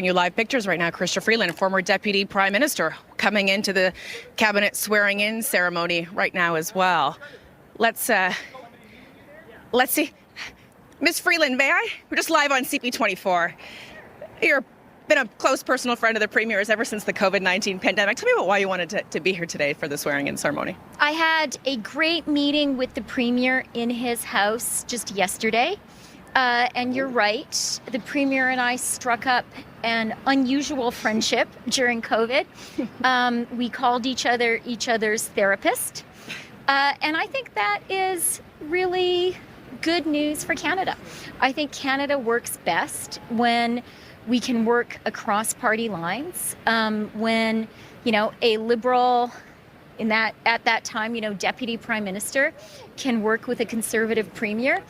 You live pictures right now, Chrystia Freeland, former Deputy Prime Minister, coming into the cabinet swearing-in ceremony right now as well. Let's see. Ms. Freeland, may I? We're just live on CP24. You've been a close personal friend of the Premier's ever since the COVID-19 pandemic. Tell me about why you wanted to be here today for the swearing-in ceremony. I had a great meeting with the Premier in his house just yesterday. And you're right, the Premier and I struck up an unusual friendship during COVID. We called each other's therapist. And I think that is really good news for Canada. I think Canada works best when we can work across party lines, when, a Liberal at that time, Deputy Prime Minister can work with a Conservative Premier.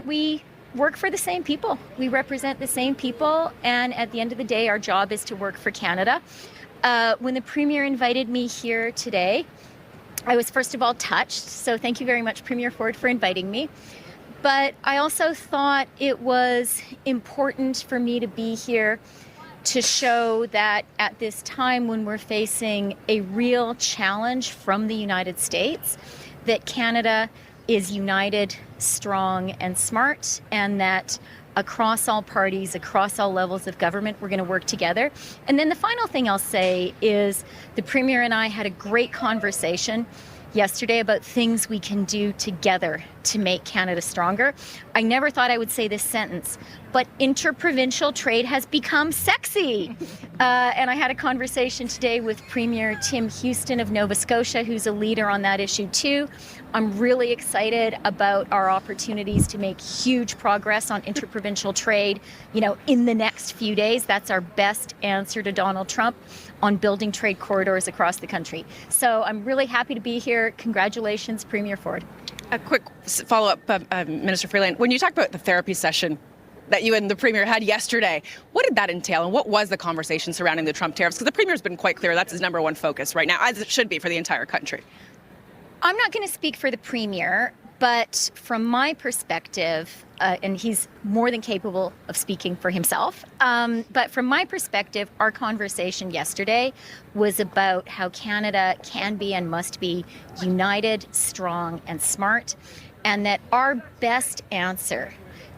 We work for the same people. We represent the same people, and at the end of the day, our job is to work for Canada. When the Premier invited me here today, I was first of all touched, so thank you very much, Premier Ford, for inviting me. But I also thought it was important for me to be here to show that at this time when we're facing a real challenge from the United States, that Canada is united, strong, and smart, and that across all parties, across all levels of government, we're going to work together. And then the final thing I'll say is the Premier and I had a great conversation yesterday about things we can do together to make Canada stronger. I never thought I would say this sentence, but interprovincial trade has become sexy. And I had a conversation today with Premier Tim Houston of Nova Scotia, who's a leader on that issue too. I'm really excited about our opportunities to make huge progress on interprovincial trade, in the next few days. That's our best answer to Donald Trump on building trade corridors across the country. So I'm really happy to be here. Congratulations, Premier Ford. A quick follow-up, Minister Freeland. When you talked about the therapy session that you and the Premier had yesterday, what did that entail, and what was the conversation surrounding the Trump tariffs? Because the Premier's been quite clear that's his number one focus right now, as it should be for the entire country. I'm not going to speak for the Premier, but from my perspective, and he's more than capable of speaking for himself, but from my perspective, our conversation yesterday was about how Canada can be and must be united, strong, and smart, and that our best answer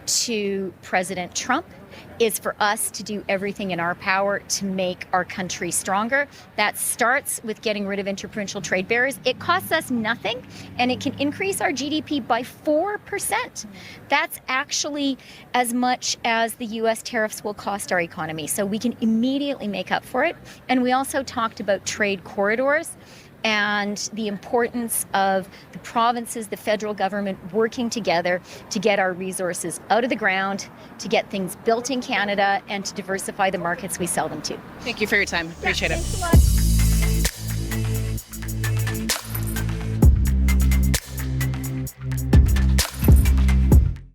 to President Trump is for us to do everything in our power to make our country stronger. That starts with getting rid of interprovincial trade barriers. It costs us nothing, and it can increase our GDP by 4%. That's actually as much as the U.S. tariffs will cost our economy. So we can immediately make up for it. And we also talked about trade corridors and the importance of the provinces, the federal government working together to get our resources out of the ground, to get things built in Canada, and to diversify the markets we sell them to. Thank you for your time. Appreciate it. Thanks a lot.